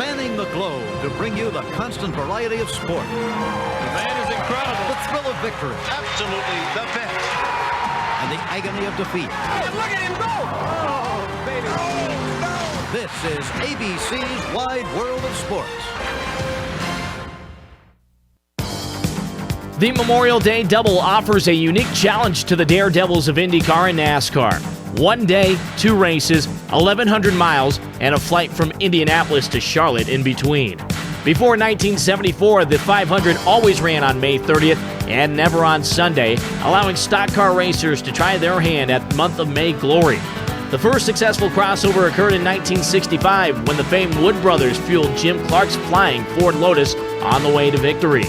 spanning the globe to bring you the constant variety of sport. That is incredible. The thrill of victory. Absolutely the best. And the agony of defeat. Look at him go! Oh, baby. Oh, no. This is ABC's Wide World of Sports. The Memorial Day Double offers a unique challenge to the daredevils of IndyCar and NASCAR. 1 day, 2 races, 1,100 miles, and a flight from Indianapolis to Charlotte in between. Before 1974, the 500 always ran on May 30th and never on Sunday, allowing stock car racers to try their hand at month of May glory. The first successful crossover occurred in 1965 when the famed Wood brothers fueled Jim Clark's flying Ford Lotus on the way to victory.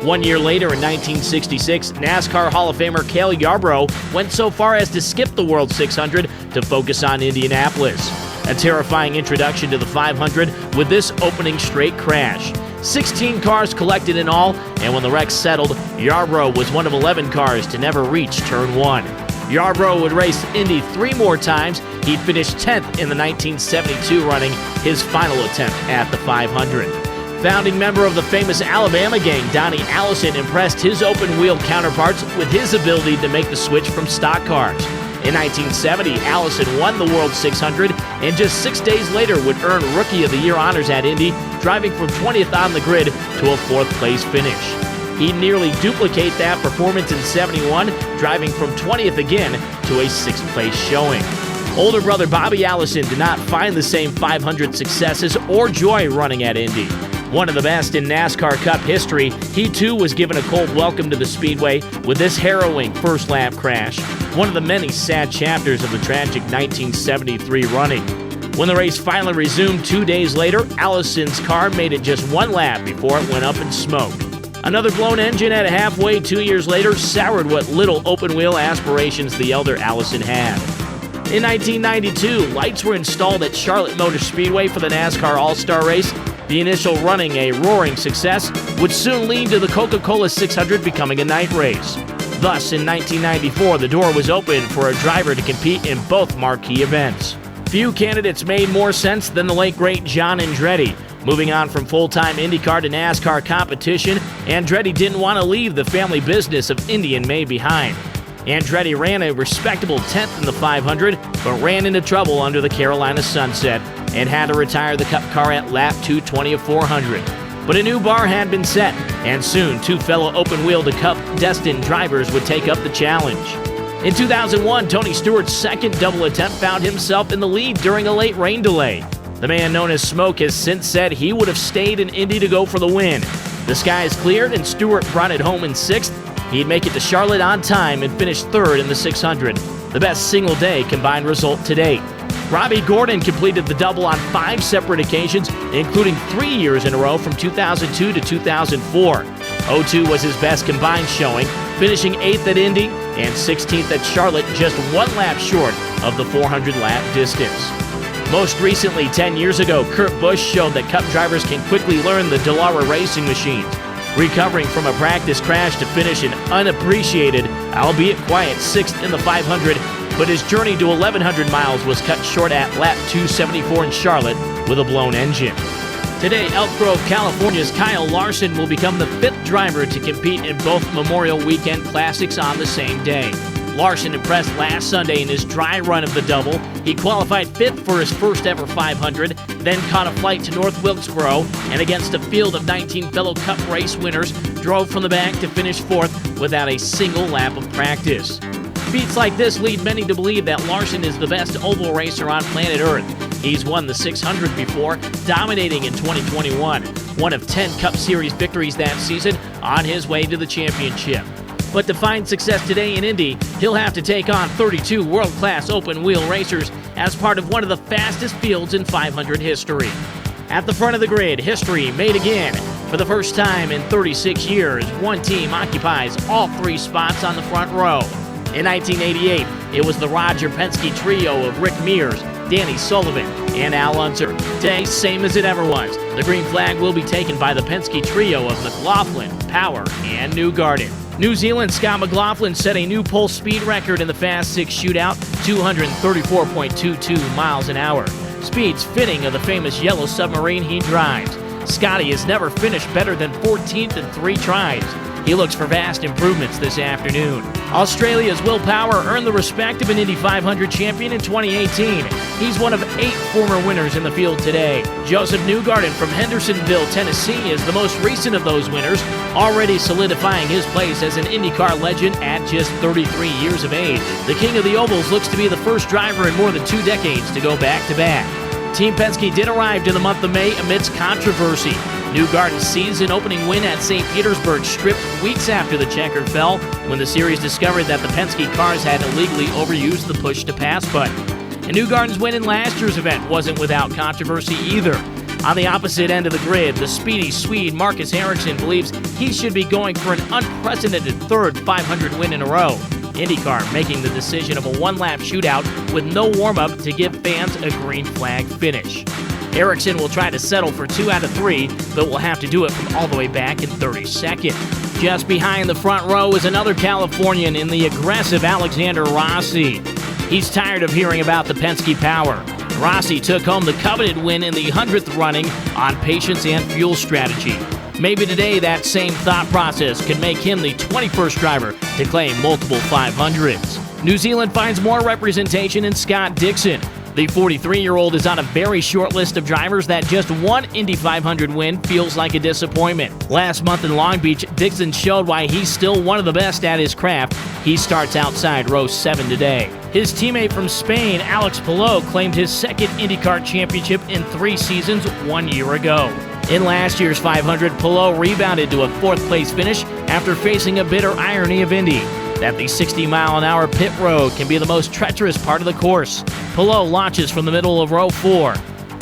1 year later, in 1966, NASCAR Hall of Famer Cale Yarborough went so far as to skip the World 600 to focus on Indianapolis. A terrifying introduction to the 500 with this opening straight crash. 16 cars collected in all, and when the wreck settled, Yarborough was one of 11 cars to never reach Turn 1. Yarborough would race Indy 3 more times. He'd finish 10th in the 1972 running, his final attempt at the 500. Founding member of the famous Alabama gang, Donnie Allison, impressed his open-wheel counterparts with his ability to make the switch from stock cars. In 1970, Allison won the World 600, and just 6 days later would earn Rookie of the Year honors at Indy, driving from 20th on the grid to a 4th-place finish. He'd nearly duplicate that performance in 71, driving from 20th again to a 6th-place showing. Older brother Bobby Allison did not find the same 500 successes or joy running at Indy. One of the best in NASCAR Cup history, he too was given a cold welcome to the Speedway with this harrowing first lap crash, one of the many sad chapters of the tragic 1973 running. When the race finally resumed 2 days later, Allison's car made it just 1 lap before it went up in smoke. Another blown engine at halfway 2 years later soured what little open-wheel aspirations the elder Allison had. In 1992, lights were installed at Charlotte Motor Speedway for the NASCAR All-Star race. The initial running, a roaring success, would soon lead to the Coca-Cola 600 becoming a night race. Thus, in 1994, the door was open for a driver to compete in both marquee events. Few candidates made more sense than the late great John Andretti. Moving on from full-time IndyCar to NASCAR competition, Andretti didn't want to leave the family business of Indy and May behind. Andretti ran a respectable 10th in the 500, but ran into trouble under the Carolina sunset and had to retire the Cup car at lap 220 of 400. But a new bar had been set, and soon 2 fellow open-wheel to Cup-destined drivers would take up the challenge. In 2001, Tony Stewart's second double attempt found himself in the lead during a late rain delay. The man known as Smoke has since said he would have stayed in Indy to go for the win. The skies cleared and Stewart brought it home in 6th. He'd make it to Charlotte on time and finish 3rd in the 600, the best single-day combined result to date. Robbie Gordon completed the double on 5 separate occasions, including 3 years in a row from 2002 to 2004. 02 was his best combined showing, finishing 8th at Indy and 16th at Charlotte, just 1 lap short of the 400-lap distance. Most recently, 10 years ago, Kurt Busch showed that Cup drivers can quickly learn the Dallara racing machines, recovering from a practice crash to finish an unappreciated, albeit quiet, 6th in the 500, but his journey to 1,100 miles was cut short at lap 274 in Charlotte with a blown engine. Today, Elk Grove, California's Kyle Larson will become the 5th driver to compete in both Memorial Weekend Classics on the same day. Larson impressed last Sunday in his dry run of the double. He qualified 5th for his first ever 500, then caught a flight to North Wilkesboro, and against a field of 19 fellow Cup race winners, drove from the back to finish 4th without a single lap of practice. Feats like this lead many to believe that Larson is the best oval racer on planet Earth. He's won the 600 before, dominating in 2021, one of 10 Cup Series victories that season, on his way to the championship. But to find success today in Indy, he'll have to take on 32 world-class open-wheel racers as part of one of the fastest fields in 500 history. At the front of the grid, history made again. For the first time in 36 years, one team occupies all 3 spots on the front row. In 1988, it was the Roger Penske trio of Rick Mears, Danny Sullivan, and Al Unser. Today, same as it ever was. The green flag will be taken by the Penske trio of McLaughlin, Power, and Newgarden. New Zealand's Scott McLaughlin set a new pole speed record in the Fast 6 shootout, 234.22 miles an hour. Speed's fitting of the famous yellow submarine he drives. Scotty has never finished better than 14th in 3 tries. He looks for vast improvements this afternoon. Australia's Will Power earned the respect of an Indy 500 champion in 2018. He's one of 8 former winners in the field today. Joseph Newgarden from Hendersonville, Tennessee is the most recent of those winners, already solidifying his place as an IndyCar legend at just 33 years of age. The king of the ovals looks to be the first driver in more than 2 decades to go back-to-back. Team Penske did arrive in the month of May amidst controversy. Newgarden's season-opening win at St. Petersburg stripped weeks after the checkered fell when the series discovered that the Penske cars had illegally overused the push-to-pass button. And Newgarden's win in last year's event wasn't without controversy either. On the opposite end of the grid, the speedy Swede Marcus Ericsson believes he should be going for an unprecedented 3rd 500 win in a row. IndyCar making the decision of a 1-lap shootout with no warm-up to give fans a green flag finish. Ericsson will try to settle for 2 out of 3, but will have to do it from all the way back in 32nd. Just behind the front row is another Californian in the aggressive Alexander Rossi. He's tired of hearing about the Penske power. Rossi took home the coveted win in the 100th running on patience and fuel strategy. Maybe today that same thought process could make him the 21st driver to claim multiple 500s. New Zealand finds more representation in Scott Dixon. The 43-year-old is on a very short list of drivers that just one Indy 500 win feels like a disappointment. Last month in Long Beach, Dixon showed why he's still one of the best at his craft. He starts outside row 7 today. His teammate from Spain, Alex Palou, claimed his 2nd IndyCar championship in 3 seasons 1 year ago. In last year's 500, Palou rebounded to a 4th-place finish after facing a bitter irony of Indy, that the 60-mile-an-hour pit road can be the most treacherous part of the course. Palou launches from the middle of row 4.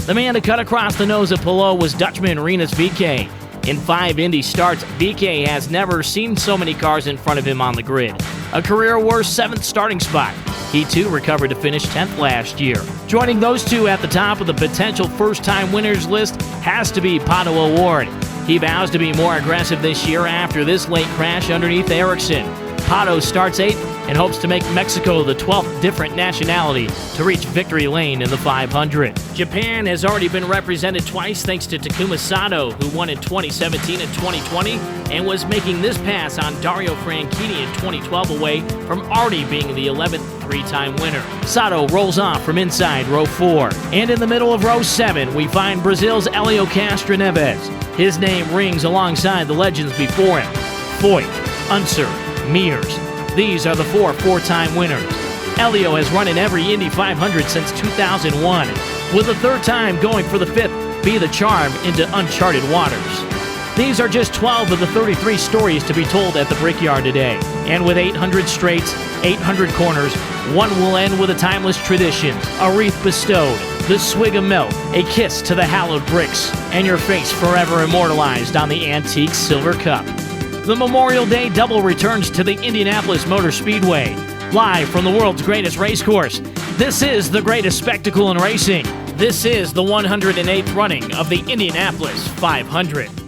The man to cut across the nose of Palou was Dutchman Rinus VeeKay. In 5 Indy starts, VeeKay has never seen so many cars in front of him on the grid. A career-worst 7th starting spot. He too recovered to finish 10th last year. Joining those two at the top of the potential first-time winners list has to be Pato O'Ward. He vows to be more aggressive this year after this late crash underneath Ericsson. Pato starts 8th and hopes to make Mexico the 12th different nationality to reach victory lane in the 500. Japan has already been represented twice thanks to Takuma Sato, who won in 2017 and 2020 and was making this pass on Dario Franchitti in 2012 away from already being the 11th 3-time winner. Sato rolls off from inside row 4. And in the middle of row 7, we find Brazil's Helio Castroneves. His name rings alongside the legends before him: Foyt, Unser, Mears. These are the 4-time winners. Helio has run in every Indy 500 since 2001, with the 3rd time going for the 5th be the charm into uncharted waters. These are just 12 of the 33 stories to be told at the Brickyard today. And with 800 straights, 800 corners, one will end with a timeless tradition: a wreath bestowed, the swig of milk, a kiss to the hallowed bricks, and your face forever immortalized on the antique silver cup. The Memorial Day double returns to the Indianapolis Motor Speedway. Live from the world's greatest racecourse, this is the greatest spectacle in racing. This is the 108th running of the Indianapolis 500.